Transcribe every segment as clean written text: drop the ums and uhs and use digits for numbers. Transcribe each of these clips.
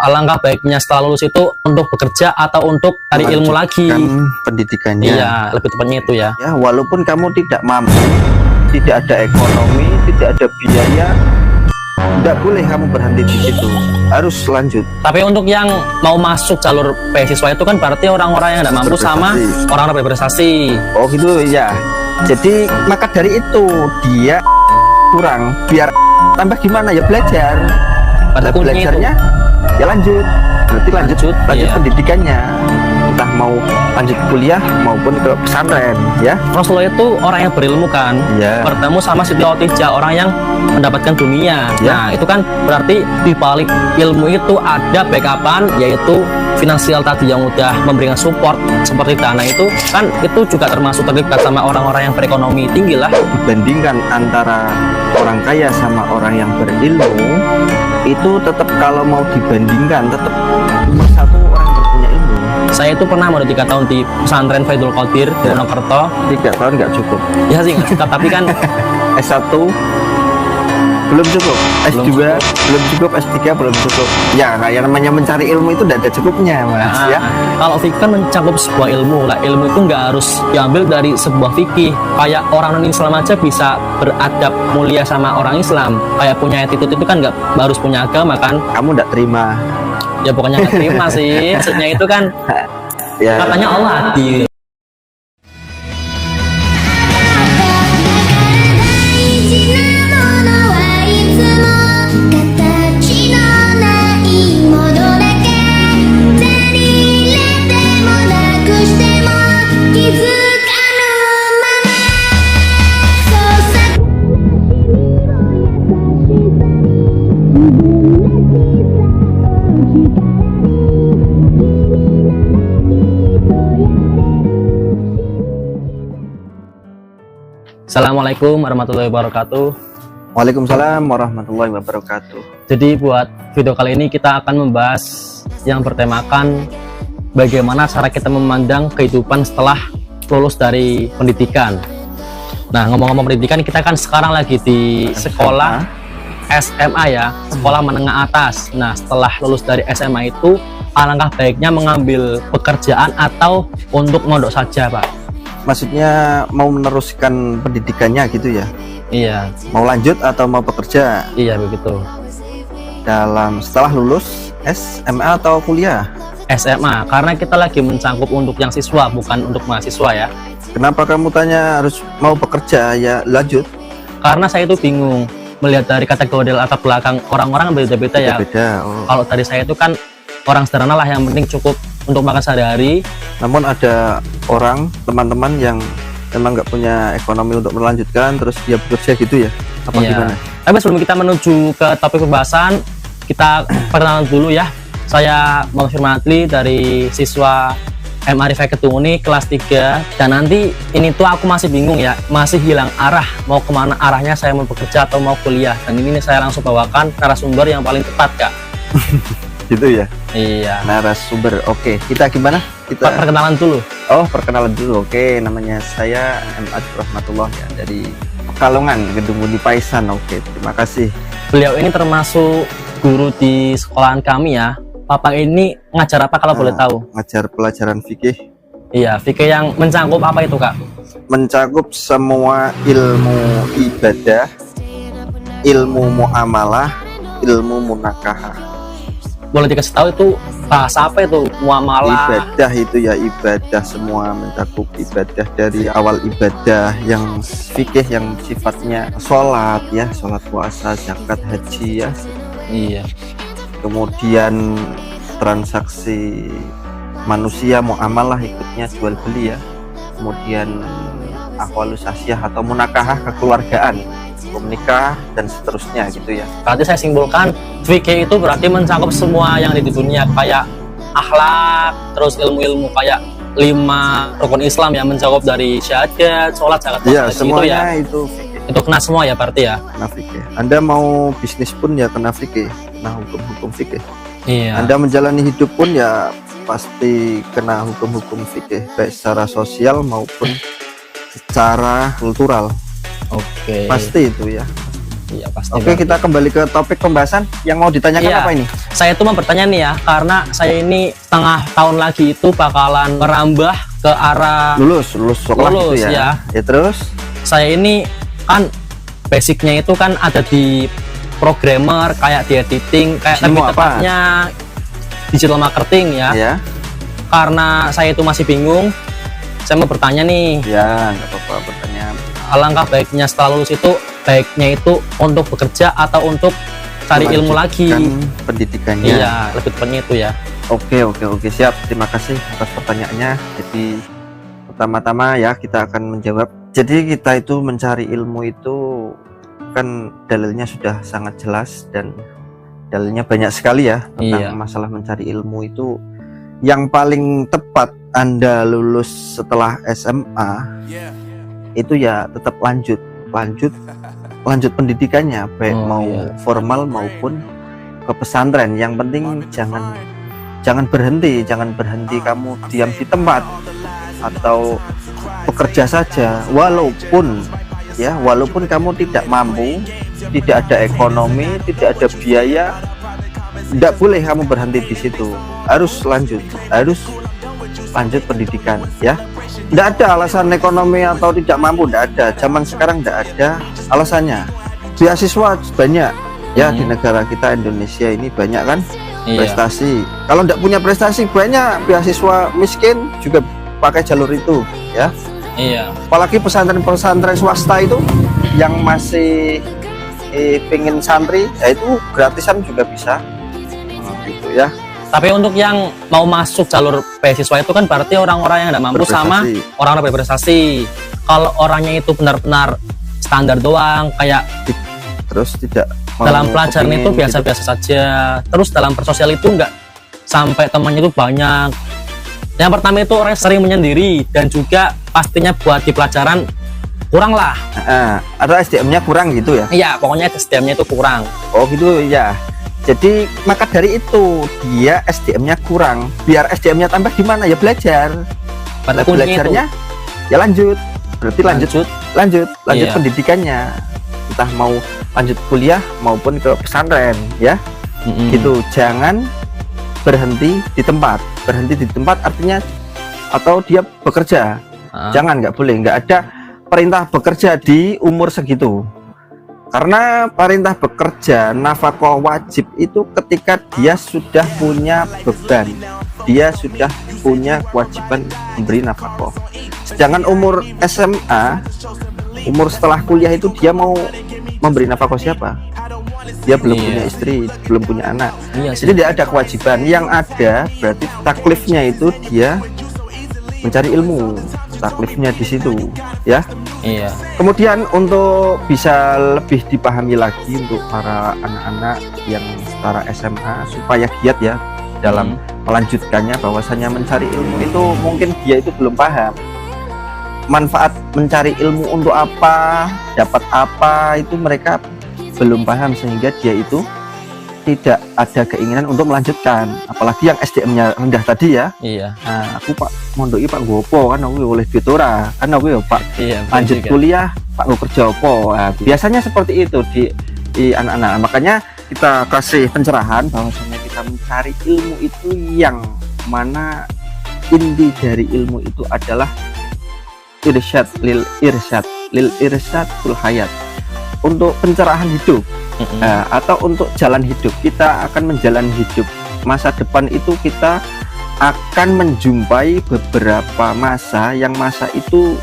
alangkah baiknya setelah lulus itu untuk bekerja atau untuk cari ilmu lagi. Pendidikannya. Iya, lebih tepatnya itu ya. Ya, walaupun kamu tidak mampu, tidak ada ekonomi, tidak ada biaya, tidak boleh kamu berhenti di situ, harus lanjut. Tapi untuk yang mau masuk jalur beasiswa itu kan berarti orang-orang yang tidak mampu sama orang-orang berprestasi. Oh gitu ya. Jadi maka dari itu dia kurang, biar tambah gimana ya belajar. Pada belajarnya ya lanjut, berarti lanjut iya. Pendidikannya, entah mau lanjut kuliah maupun ke pesantren ya. Rasulullah itu orang yang berilmu kan, bertemu sama Siti Khadijah, orang yang mendapatkan dunia. Nah itu kan berarti di balik ilmu itu ada backupan, yaitu finansial tadi yang udah memberikan support seperti dana itu kan, itu juga termasuk terlibat sama orang-orang yang berekonomi tinggi lah. Dibandingkan antara orang kaya sama orang yang berilmu, itu tetap kalau mau dibandingkan tetap nomor satu orang yang berpunya ilmu. Saya itu pernah mau 3 tahun di pesantren Faidul Qadir di Monokerto. 3 tahun nggak cukup Ya sih nggak cukup, tapi kan S1 belum cukup, S2 belum cukup, S3 belum cukup. Ya kayak namanya mencari ilmu itu tidak ada cukupnya mas. Ya kalau fikih kan mencakup sebuah ilmu lah. Ilmu itu nggak harus diambil dari sebuah fikih. Kayak orang non Islam aja bisa beradab mulia sama orang Islam, kayak punya attitude itu kan nggak harus punya agama kan. Kamu tidak terima Ya bukannya nggak terima sih, maksudnya itu kan ya. katanya Allah adil. Assalamualaikum warahmatullahi wabarakatuh. Waalaikumsalam warahmatullahi wabarakatuh. Jadi buat video kali ini kita akan membahas yang bertemakan bagaimana cara kita memandang kehidupan setelah lulus dari pendidikan. Nah, ngomong-ngomong pendidikan, kita kan sekarang lagi di sekolah SMA ya, sekolah menengah atas. Nah, setelah lulus dari SMA itu alangkah baiknya mengambil pekerjaan atau untuk mondok saja, Pak? Maksudnya mau meneruskan pendidikannya gitu ya? Iya. Mau lanjut atau mau bekerja? Iya begitu. Setelah lulus SMA atau kuliah? SMA, karena kita lagi mencangkup untuk yang siswa, bukan untuk mahasiswa ya. Kenapa kamu tanya harus mau bekerja? Ya lanjut. Karena saya itu bingung melihat dari kategori latar belakang orang-orang beda-beda ya. Kalau dari saya itu kan orang sederhana lah, yang penting cukup untuk makan sehari-hari. Namun ada orang, teman-teman yang memang nggak punya ekonomi untuk melanjutkan, terus dia bekerja gitu ya? Apa gimana? Tapi sebelum kita menuju ke topik pembahasan, kita perkenalan dulu ya. Saya Muhammad Firmanatli dari siswa MA Rifai Ketunguni kelas 3. Dan nanti ini tuh aku masih bingung ya, masih hilang arah, mau kemana arahnya, saya mau bekerja atau mau kuliah. Dan ini saya langsung bawakan narasumber yang paling tepat, Kak. Gitu ya? Iya. Narasumber. Oke, kita gimana? Kita perkenalan dulu. Oh, perkenalan dulu. Oke, namanya saya M. Rahmatullah ya, dari Pekalongan, Gedung Budi Paisan. Oke, terima kasih. Beliau ini termasuk guru di sekolahan kami ya. Bapak ini ngajar apa kalau boleh tahu? Ngajar pelajaran fikih. Iya, fikih yang mencangkup apa itu, Kak? Mencakup semua ilmu ibadah, ilmu muamalah, ilmu munakahah. Boleh dikasih tahu itu bahasa apa itu muamalah? Ibadah itu ya ibadah, semua mencakup ibadah, dari awal ibadah yang fikih yang sifatnya sholat ya, sholat puasa, zakat, haji ya. Iya. Kemudian transaksi manusia, muamalah ikutnya jual beli ya. Kemudian ahwalus asyah atau munakahah, kekeluargaan, menikah dan seterusnya gitu ya. Berarti saya simpulkan fikih itu berarti mencakup semua yang ada di dunia, kayak akhlak, terus ilmu-ilmu kayak 5 rukun Islam yang mencakup dari syahadat, sholat, zakat, ya, puasa, semuanya itu ya. Itu Itu kena semua ya berarti ya. Kena fikih. Anda mau bisnis pun ya kena fikih, kena hukum-hukum fikih. Iya. Anda menjalani hidup pun ya pasti kena hukum-hukum fikih, baik secara sosial maupun secara kultural. Oke. Pasti itu ya. Iya pasti. Oke, kita kembali ke topik pembahasan. Yang mau ditanyakan Iya. apa ini? Saya tuh mau bertanya nih ya, karena saya ini setengah tahun lagi itu bakalan merambah ke arah Lulus sekolah Lulus, gitu ya. ya. Terus saya ini kan basicnya itu kan ada di programmer, kayak di editing, kayak lebih Semua apa? tepatnya digital marketing ya. ya, Karena saya itu masih bingung, saya mau bertanya nih, ya nggak apa-apa bertanya. alangkah baiknya setelah lulus itu baiknya itu untuk bekerja atau untuk cari ilmu lagi? Melanjutkan pendidikannya. Iya, lebih tepatnya itu ya. Oke, siap. Terima kasih atas pertanyaannya. Jadi pertama-tama ya kita akan menjawab. Jadi kita itu mencari ilmu itu kan dalilnya sudah sangat jelas dan dalilnya banyak sekali ya tentang Iya. masalah mencari ilmu itu. Yang paling tepat Anda lulus setelah SMA itu ya tetap lanjut pendidikannya, baik Oh, mau iya. formal maupun ke pesantren. Yang penting jangan berhenti kamu diam di tempat atau bekerja saja, walaupun kamu tidak mampu, tidak ada ekonomi, tidak ada biaya, tidak boleh kamu berhenti di situ. Harus lanjut pendidikan ya. Tidak ada alasan ekonomi atau tidak mampu, tidak ada. Zaman sekarang tidak ada alasannya. Beasiswa banyak ya di negara kita Indonesia ini, banyak kan. Iya. Prestasi. Kalau tidak punya prestasi, banyak beasiswa miskin juga pakai jalur itu ya. Iya. Apalagi pesantren-pesantren swasta itu yang masih pengen santri, ya itu gratisan juga bisa. Gitu ya. Tapi untuk yang mau masuk jalur beasiswa itu kan berarti orang-orang yang tidak mampu sama Berprestasi. orang-orang berprestasi. Kalau orangnya itu benar-benar standar doang, kayak Terus tidak dalam mau pelajaran kepingin itu gitu. biasa-biasa saja. Terus dalam bersosial itu enggak sampai temannya itu banyak. Yang pertama itu orang sering menyendiri, dan juga pastinya buat di pelajaran kurang lah. Atau SDM-nya kurang gitu ya. Iya, pokoknya SDM-nya itu kurang. Oh gitu ya. Jadi maka dari itu dia SDM-nya kurang. Biar SDM-nya tambah gimana ya, belajar. Pada Nah, kuncinya belajarnya ya lanjut. Berarti lanjut Iya. pendidikannya. Entah mau lanjut kuliah maupun ke pesantren ya. Gitu. Jangan berhenti di tempat. Berhenti di tempat artinya atau dia bekerja. Jangan, nggak boleh. Nggak ada perintah bekerja di umur segitu. Karena perintah bekerja nafkah wajib itu ketika dia sudah punya beban, dia sudah punya kewajiban memberi nafkah. Sedangkan umur SMA, umur setelah kuliah itu dia mau memberi nafkah siapa? Dia belum Iya. punya istri, belum punya anak. Iya sih. Jadi tidak ada kewajiban. Yang ada berarti taklifnya itu dia mencari ilmu. Taklifnya di situ, ya. Iya. Kemudian untuk bisa lebih dipahami lagi untuk para anak-anak yang setara SMA supaya giat ya dalam melanjutkannya, bahwasanya mencari ilmu itu mungkin dia itu belum paham manfaat mencari ilmu untuk apa, dapat apa, itu mereka belum paham, sehingga dia itu tidak ada keinginan untuk melanjutkan. Apalagi yang SDM-nya rendah tadi ya. Iya. Nah, aku Pak mondoi Pak gopo kan aku oleh duit ora, kan aku ya Pak Iya. lanjut juga. kuliah Pak gue kerja apa. Nah, biasanya seperti itu di anak-anak. Makanya kita kasih pencerahan bahwasanya kita mencari ilmu itu yang mana inti dari ilmu itu adalah irsyad lil irsyad fil hayat, untuk pencerahan hidup. Nah, atau untuk jalan hidup. Kita akan menjalani hidup masa depan itu, kita akan menjumpai beberapa masa yang masa itu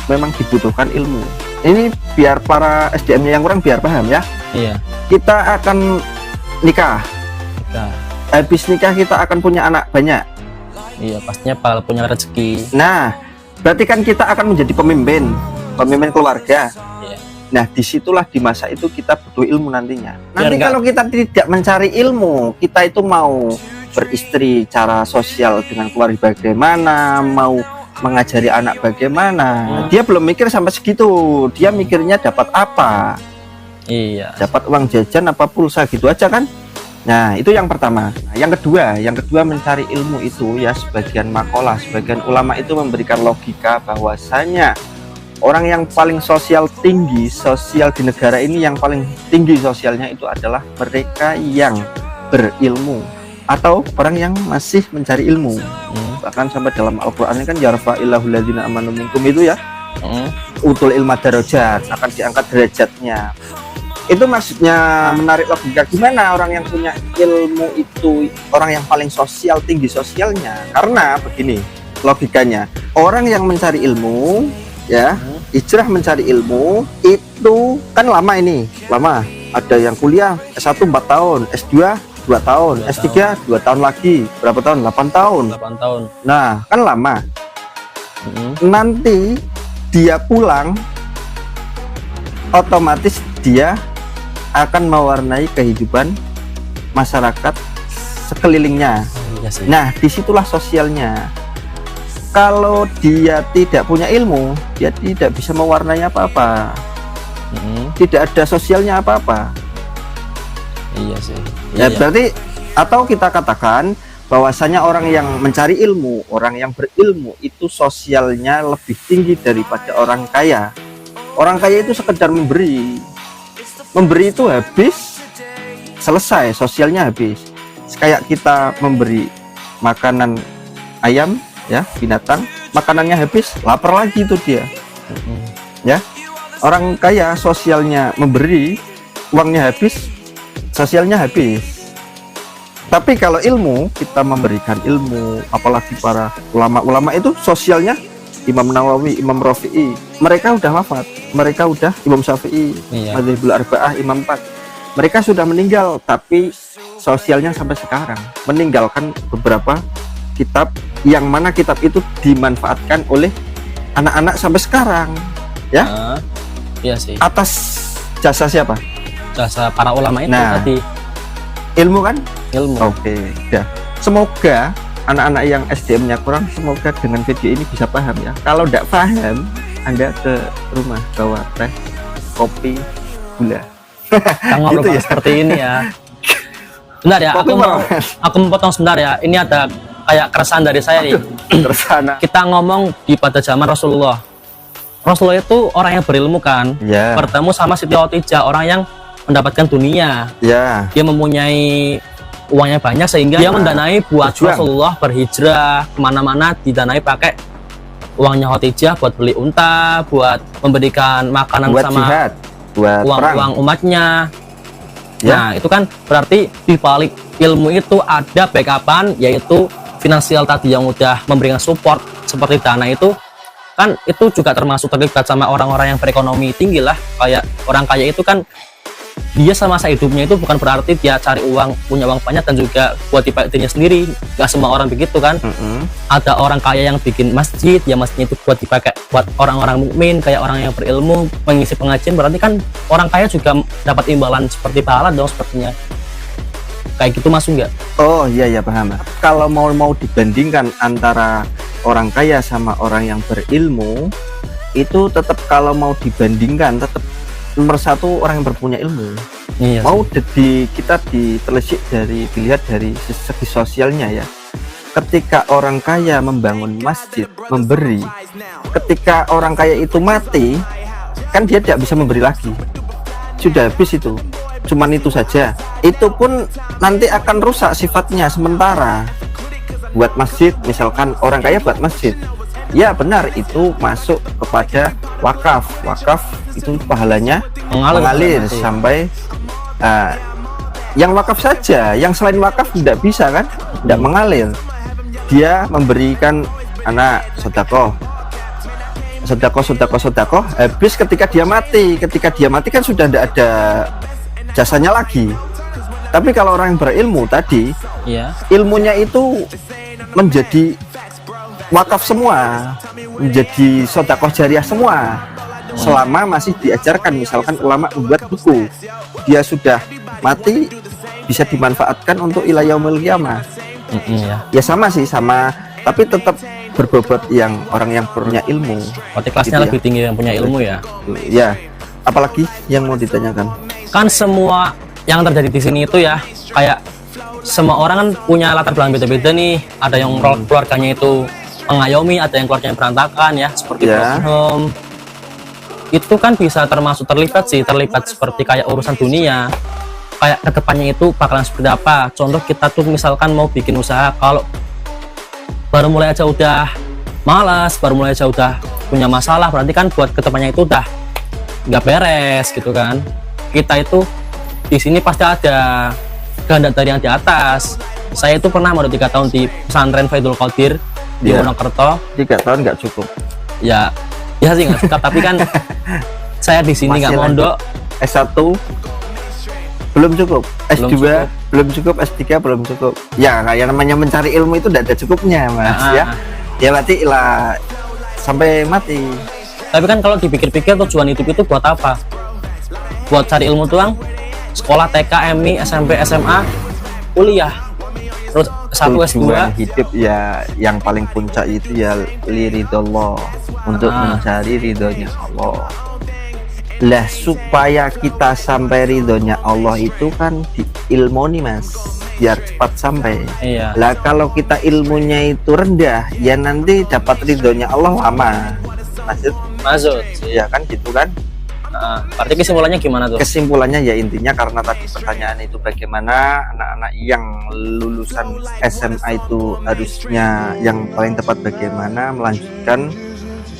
memang dibutuhkan ilmu. Ini biar para SDM-nya yang kurang biar paham ya. Iya. Kita akan nikah. Nah, Habis nikah kita akan punya anak banyak. iya, pastinya bakal punya rezeki. Nah, berarti kan kita akan menjadi pemimpin keluarga. Iya. Nah, disitulah di masa itu kita butuh ilmu nantinya. Biar Nanti enggak- kalau kita tidak mencari ilmu, kita itu mau beristri cara sosial dengan keluarga bagaimana, mau mengajari anak bagaimana, dia belum mikir sampai segitu. Dia mikirnya dapat apa, Iya. dapat uang jajan apa pulsa gitu aja kan. Nah, itu yang pertama. Nah, yang kedua mencari ilmu itu ya, sebagian makalah, sebagian ulama itu memberikan logika bahwasanya orang yang paling sosial tinggi, sosial di negara ini yang paling tinggi sosialnya itu adalah mereka yang berilmu atau orang yang masih mencari ilmu. Bahkan sampai dalam Al-Qur'an kan yarfa'illahu alladzina amanu minkum itu ya. Utul ilma darajat, akan diangkat derajatnya. Itu maksudnya menarik logika, gimana orang yang punya ilmu itu orang yang paling sosial, tinggi sosialnya? Karena begini logikanya, orang yang mencari ilmu ya, hijrah mencari ilmu itu kan lama, ada yang kuliah S1 4 tahun, S2 2 tahun, S3 2 tahun lagi, berapa tahun? 8 tahun. Nah kan lama. Nanti dia pulang otomatis dia akan mewarnai kehidupan masyarakat sekelilingnya. Nah disitulah sosialnya. Kalau dia tidak punya ilmu, dia tidak bisa mewarnai apa-apa. Tidak ada sosialnya apa-apa. Iya sih. Ya berarti, atau kita katakan bahwasanya orang yang mencari ilmu, orang yang berilmu itu sosialnya lebih tinggi daripada orang kaya. Orang kaya itu sekedar memberi itu habis, selesai, sosialnya habis. Kayak kita memberi makanan ayam ya, binatang, makanannya habis, lapar lagi itu dia. Ya, orang kaya sosialnya memberi, uangnya habis, sosialnya habis. Tapi kalau ilmu, kita memberikan ilmu, apalagi para ulama-ulama itu sosialnya, Imam Nawawi, Imam Rafi'i, mereka udah wafat, mereka udah Imam Syafi'i, Madzhabul Arba'ah, Imam 4, mereka sudah meninggal, tapi sosialnya sampai sekarang, meninggalkan beberapa kitab yang mana kitab itu dimanfaatkan oleh anak-anak sampai sekarang, ya. Iya sih. Atas jasa siapa? Jasa para ulama itu tadi. Ilmu kan? Ilmu. Oke, ya. Semoga anak-anak yang SDM-nya kurang, semoga dengan video ini bisa paham ya. Kalau tidak paham, Anda ke rumah bawa teh, kopi, gula. Kita ngobrol Gitu ya? seperti ini ya. Bentar ya, aku mau potong sebentar ya. Ini ada kayak keresahan dari saya nih. Kita ngomong di pada zaman Rasulullah. Rasulullah itu orang yang berilmu kan, bertemu sama Siti Khadijah, orang yang mendapatkan dunia. Dia mempunyai uangnya banyak sehingga dia mendanai buat Rasulullah berhijrah kemana-mana, didanai pakai uangnya Khadijah buat beli unta, buat memberikan makanan buat sama jihad, buat uang umatnya. Nah itu kan berarti di balik ilmu itu ada backupan, yaitu finansial tadi yang udah memberikan support seperti dana itu kan, itu juga termasuk terlibat sama orang-orang yang berekonomi tinggi lah. Kayak orang kaya itu kan dia semasa hidupnya itu bukan berarti dia cari uang, punya uang banyak dan juga buat dipakai dirinya sendiri. Gak semua orang begitu kan. Ada orang kaya yang bikin masjid, ya masjidnya itu buat dipakai buat orang-orang mukmin, kayak orang yang berilmu mengisi pengajian, berarti kan orang kaya juga dapat imbalan seperti pahala dong sepertinya. Kayak gitu masuk nggak? Oh iya paham. Kalau mau dibandingkan antara orang kaya sama orang yang berilmu, itu tetap kalau mau dibandingkan tetap nomor satu orang yang berpunya ilmu. Mau kita dilihat dari segi sosialnya ya. Ketika orang kaya membangun masjid, memberi, ketika orang kaya itu mati, kan dia tidak bisa memberi lagi, sudah habis itu, cuman itu saja. Itu pun nanti akan rusak sifatnya sementara. Buat masjid, misalkan orang kaya buat masjid, ya benar, itu masuk kepada wakaf. Wakaf itu pahalanya mengalir sampai yang wakaf saja, yang selain wakaf tidak bisa kan, tidak mengalir. Dia memberikan anak sedekah, habis ketika dia mati kan sudah tidak ada jasanya lagi. Tapi kalau orang yang berilmu tadi, ilmunya itu menjadi wakaf semua, menjadi sedekah jariah semua, selama masih diajarkan. Misalkan ulama membuat buku, dia sudah mati bisa dimanfaatkan untuk ila yaumil qiyamah. Ya sama sih, sama, tapi tetap berbobot yang orang yang punya ilmu. Kelasnya gitu lebih tinggi yang punya ilmu ya. Ya, apalagi yang mau ditanyakan? Kan semua yang terjadi di sini itu ya, kayak semua orang kan punya latar belakang beda-beda nih. Ada yang keluarganya itu mengayomi, ada yang keluarganya berantakan ya, seperti broken home. itu kan bisa terlibat seperti kayak urusan dunia, kayak kedepannya itu bakalan seperti apa. Contoh kita tuh misalkan mau bikin usaha, kalau baru mulai aja udah malas, baru mulai aja udah punya masalah, berarti kan buat kedepannya itu udah nggak beres gitu kan. Kita itu di sini pasti ada kehendak dari yang di atas. Saya itu pernah mau 3 tahun di pesantren Faidul Qadir di Wonokerto. 3 tahun nggak cukup Ya sih nggak suka, tapi kan saya di sini nggak mondok. S1 belum cukup, S2 belum cukup, S3 belum cukup. Ya kayak namanya mencari ilmu itu tidak ada cukupnya mas. Ya berarti lah sampai mati. Tapi kan kalau dipikir-pikir tujuan hidup itu buat apa? Buat cari ilmu doang? Sekolah TK, MI, SMP, SMA, kuliah, terus S1, S2. Tujuan hidup ya yang paling puncak itu ya liridullah, untuk mencari ridhonya Allah. Lah supaya kita sampai ridhonya Allah itu kan di ilmu nih mas, biar cepat sampai. Iya. Lah kalau kita ilmunya itu rendah, ya nanti dapat ridhonya Allah lama. Maksud ya kan gitu kan. Berarti kesimpulannya gimana tuh? Kesimpulannya ya intinya karena tadi pertanyaan itu bagaimana anak-anak yang lulusan SMA itu harusnya yang paling tepat bagaimana melanjutkan,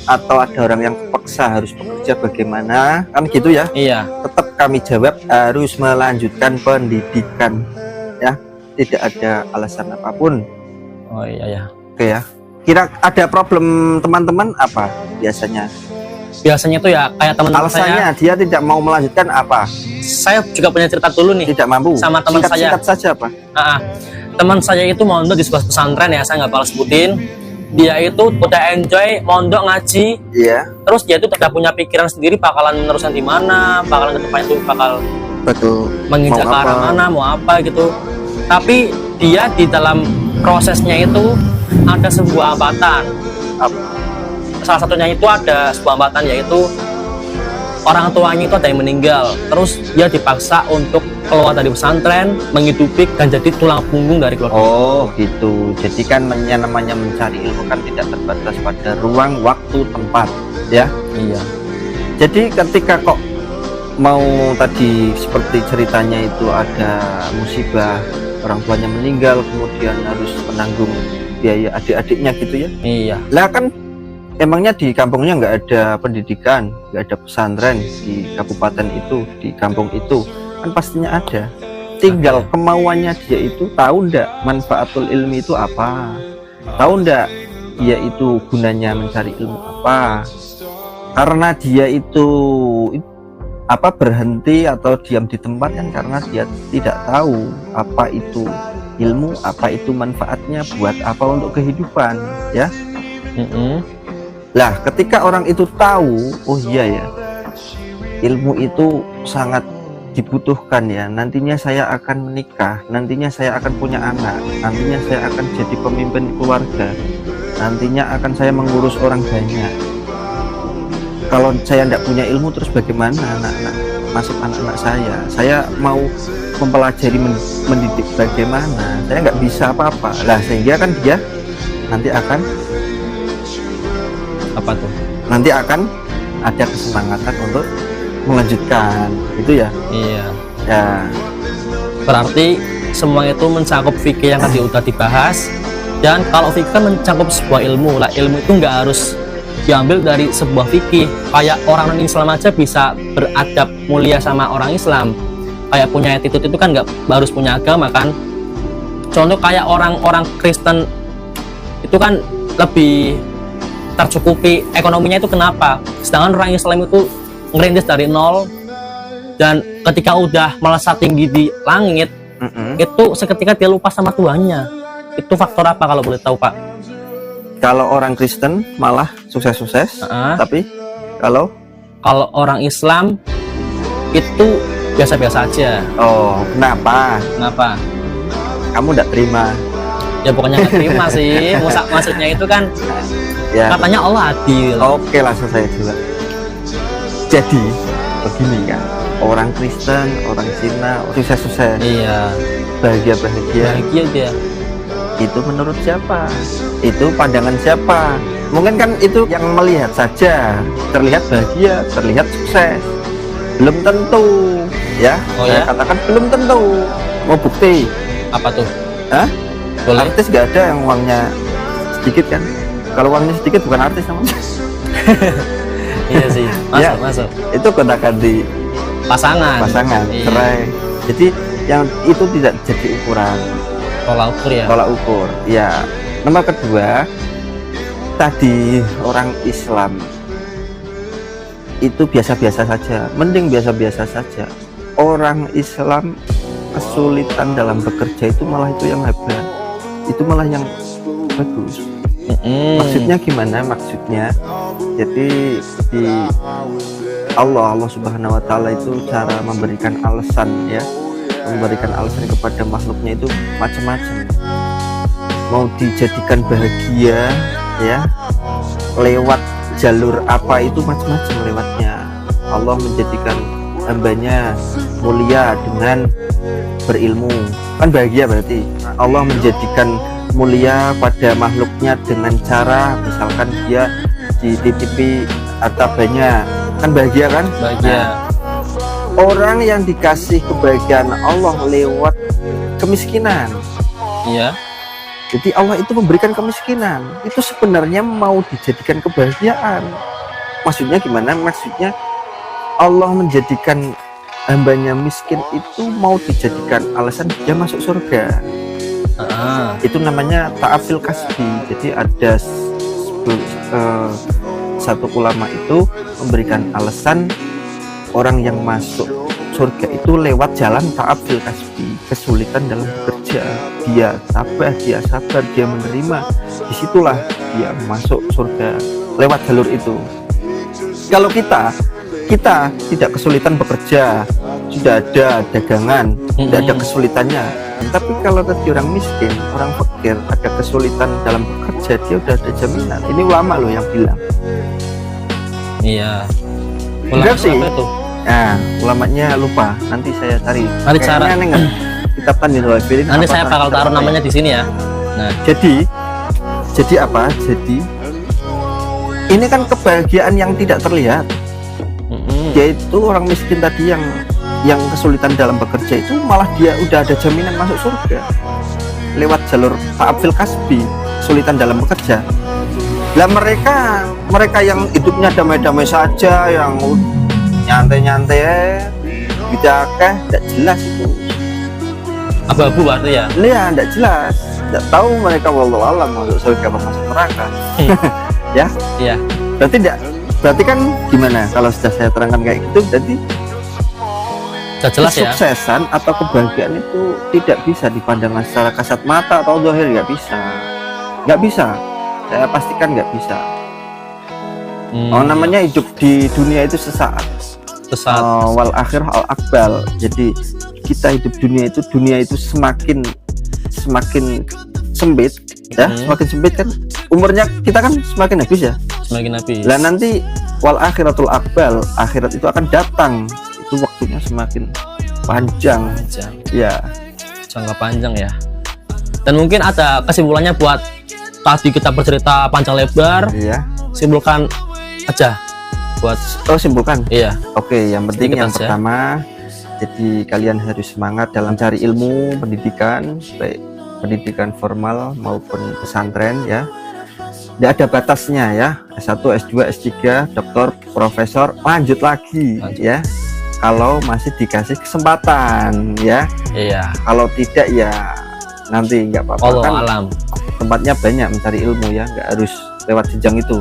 atau ada orang yang paksa harus bekerja bagaimana, kan gitu ya. Iya. Tetap kami jawab harus melanjutkan pendidikan ya, tidak ada alasan apapun. Oh iya ya. Oke ya. Kira ada problem teman-teman apa biasanya? Biasanya tuh ya kayak teman-teman Alasannya saya, dia tidak mau melanjutkan apa? Saya juga punya cerita dulu nih. Tidak mampu. Sama teman saya. Singkat saja apa? Teman saya itu mondok di sebuah pesantren ya, saya nggak bakal sebutin. Dia itu udah enjoy mondok ngaji. Iya. Terus dia itu udah punya pikiran sendiri bakalan meneruskan di mana, bakalan ke depan itu bakal menginjak ke arah mana, mau apa gitu. Tapi dia di dalam prosesnya itu ada sebuah hambatan. Salah satunya itu ada sebuah hambatan, yaitu orang tuanya itu ada yang meninggal. Terus dia dipaksa untuk keluar dari pesantren, menghidupi dan jadi tulang punggung dari keluarga. Oh gitu. Jadi kan namanya mencari ilmu kan tidak terbatas pada ruang, waktu, tempat ya. Iya. Jadi ketika kok mau tadi seperti ceritanya itu ada musibah, orang tuanya meninggal, kemudian harus menanggung biaya adik-adiknya gitu ya. Iya. Lah kan emangnya di kampungnya nggak ada pendidikan, nggak ada pesantren di kabupaten itu, di kampung itu, kan pastinya ada. Tinggal kemauannya dia itu tahu ndak manfaatul ilmi itu apa, tahu ndak dia itu gunanya mencari ilmu apa. Karena dia itu apa berhenti atau diam di tempat kan karena dia tidak tahu apa itu ilmu, apa itu manfaatnya, buat apa untuk kehidupan ya. Lah ketika orang itu tahu, oh iya ya, ilmu itu sangat dibutuhkan ya, nantinya saya akan menikah, nantinya saya akan punya anak, nantinya saya akan jadi pemimpin keluarga, nantinya akan saya mengurus orang banyak. Kalau saya tidak punya ilmu terus bagaimana anak-anak saya mau mempelajari mendidik bagaimana, saya nggak bisa apa-apa. Lah sehingga kan dia nanti akan apa tuh? Nanti akan ada kesemangatan untuk melanjutkan itu ya. Iya. Ya. Berarti semua itu mencakup fikih yang tadi udah dibahas. Dan kalau fikih kan mencakup sebuah ilmu lah. Ilmu itu nggak harus diambil dari sebuah fikih. Kayak orang non-Islam aja bisa beradab mulia sama orang Islam. Kayak punya attitude itu kan nggak harus punya agama kan. Contoh kayak orang-orang Kristen itu kan lebih tercukupi ekonominya, itu kenapa? Sedangkan orang Islam itu ngerintis dari nol, dan ketika udah melesat tinggi di langit, itu seketika dia lupa sama Tuhannya. Itu faktor apa kalau boleh tahu Pak? Kalau orang Kristen malah sukses-sukses, tapi kalau orang Islam itu biasa-biasa aja. Oh, kenapa? Kenapa? Kamu tidak terima? Ya pokoknya nggak terima sih. Maksudnya itu kan ya. Katanya Allah adil. Oke, langsung saya jawab. Jadi begini kan, orang Kristen, orang Cina sukses-sukses, iya, bahagia dia. Itu menurut siapa? Itu pandangan siapa? mungkin kan itu yang melihat saja, terlihat bahagia, terlihat sukses, belum tentu ya. Saya katakan belum tentu. Mau bukti Apa tuh? Hah? Boleh. Artis nggak ada yang uangnya sedikit kan? Kalau uangnya sedikit bukan artis namanya. Iya sih, masuk Ya. masuk. Itu gonta-ganti Pasangan. pasangan, Iya. cerai. Jadi yang itu tidak jadi ukuran, Tolak ukur ya. tolak ukur. Ya. Nomor kedua, tadi orang Islam itu biasa-biasa saja, mending biasa-biasa saja. Orang Islam kesulitan dalam bekerja itu malah itu yang hebat, itu malah yang bagus. Maksudnya gimana? Maksudnya jadi di Allah Subhanahu Wa Taala itu cara memberikan alasan ya, memberikan alasan kepada makhluknya itu macam-macam. Mau dijadikan bahagia ya lewat jalur apa itu macam-macam lewatnya. Allah menjadikan hambanya mulia dengan berilmu, kan bahagia berarti. Allah menjadikan mulia pada makhluknya dengan cara misalkan dia dititipi harta banyak, kan bahagia kan? Bahagia. Nah, orang yang dikasih kebahagiaan Allah lewat kemiskinan, Iya. jadi Allah itu memberikan kemiskinan, itu sebenarnya mau dijadikan kebahagiaan. Maksudnya gimana? Maksudnya Allah menjadikan hambanya miskin itu mau dijadikan alasan dia masuk surga. Itu namanya ta'afil kasbi. Jadi ada satu ulama itu memberikan alasan orang yang masuk surga itu lewat jalan ta'afil kasbi, kesulitan dalam bekerja. Dia sabar, dia menerima, disitulah dia masuk surga lewat jalur itu. Kalau kita tidak kesulitan bekerja, sudah ada dagangan, tidak ada kesulitannya. Tapi kalau tadi orang miskin, orang fakir ada kesulitan dalam bekerja, dia udah ada jaminan. Ini ulama loh yang bilang. Iya. Enggak sih. Apa itu? Nah, ulamanya lupa. Nanti saya cari. Nanti cara. Kayaknya nengok. Kitab Tanwirul Hafidin. Nanti saya bakal taruh namanya di sini ya. Nah, Jadi apa? Jadi ini kan kebahagiaan yang tidak terlihat. Yaitu orang miskin tadi yang kesulitan dalam bekerja itu malah dia udah ada jaminan masuk surga lewat jalur ta'afil kasbi, kesulitan dalam bekerja. Lah mereka yang hidupnya damai-damai saja, yang nyantai-nyantai bidakah tidak jelas itu. abu-abu berarti ya. Iya, tidak jelas, tidak tahu mereka wallahu alam masuk surga apa masuk neraka. Ya, Iya. berarti kan gimana kalau sudah saya terangkan kayak gitu, berarti Sudah jelas ya. kesuksesan atau kebahagiaan itu tidak bisa dipandang secara kasat mata atau zahir, nggak bisa, saya pastikan nggak bisa. Namanya hidup di dunia itu sesaat. Wal akhir al akbal. Jadi kita hidup dunia itu semakin sempit ya, semakin sempit kan umurnya kita kan semakin habis ya. Semakin habis. Lah nanti wal akhiratul akbal, akhirat itu akan datang, itu waktunya semakin panjang. Ya, Jangka panjang ya. Dan mungkin ada kesimpulannya buat tadi kita bercerita panjang lebar. iya. Simpulkan aja buat. Simpulkan. Iya. Oke, yang penting Sedikit yang aja. pertama, jadi kalian harus semangat dalam cari ilmu, pendidikan, baik pendidikan formal maupun pesantren ya. Tidak ada batasnya ya. S1, S2, S3, doktor, profesor, lanjut lagi ya. Kalau masih dikasih kesempatan ya. Iya. Kalau tidak ya nanti nggak apa-apa Allah kan. alam. Tempatnya banyak mencari ilmu ya, nggak harus lewat jenjang itu.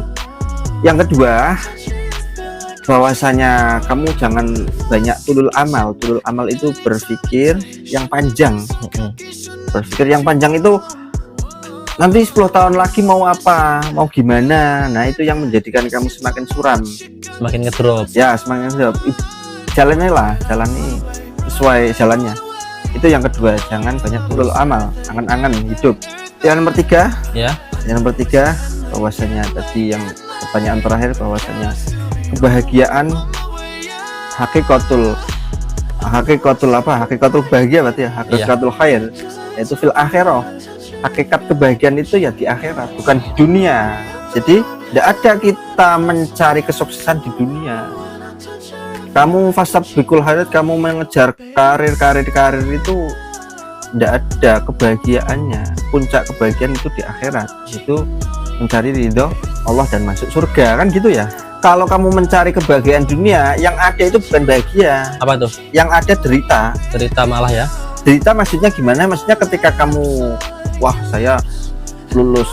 Yang kedua, bahwasanya kamu jangan banyak tulul amal. Tulul amal itu berpikir yang panjang. Berpikir yang panjang itu nanti 10 tahun lagi mau apa, mau gimana. Nah, itu yang menjadikan kamu semakin suram. Semakin ngedrop. Ya, semakin suram. Jalani sesuai jalannya. Itu yang kedua, jangan banyak tulul amal, angan-angan hidup. Yang nomor tiga, Ya. yang nomor tiga, bahwasanya tadi yang pertanyaan terakhir, bahwasanya kebahagiaan hakikatul bahagia berarti ya, hakikatul khair, yaitu fil akhirah. Hakikat kebahagiaan itu ya di akhirat, bukan di dunia. Jadi Tidak ada kita mencari kesuksesan di dunia. Kamu fastabikul khairat, kamu mengejar karir itu tidak ada kebahagiaannya. Puncak kebahagiaan itu di akhirat, itu mencari ridho Allah dan masuk surga, kan gitu ya. Kalau kamu mencari kebahagiaan dunia, yang ada itu bukan bahagia. Apa tuh? Yang ada derita. Derita malah ya. Derita maksudnya gimana? Maksudnya ketika kamu, wah saya lulus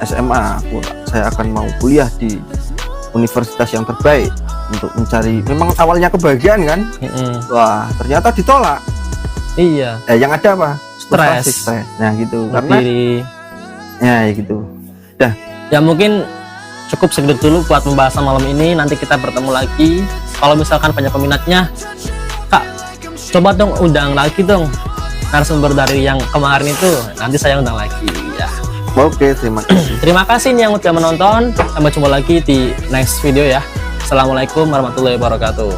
SMA, saya akan mau kuliah di universitas yang terbaik untuk mencari, memang awalnya kebahagiaan kan? Wah ternyata ditolak. Iya. Yang ada apa? Stres. Nah gitu. Karena ya gitu. Dah. Ya mungkin cukup segitu dulu buat pembahasan malam ini. Nanti kita bertemu lagi. Kalau misalkan banyak peminatnya, Kak, coba dong undang lagi dong narasumber dari yang kemarin itu. Nanti saya undang lagi ya. Oke, terima kasih. Terima kasih nih yang udah menonton. Sampai jumpa lagi di next video ya. Assalamualaikum warahmatullahi wabarakatuh.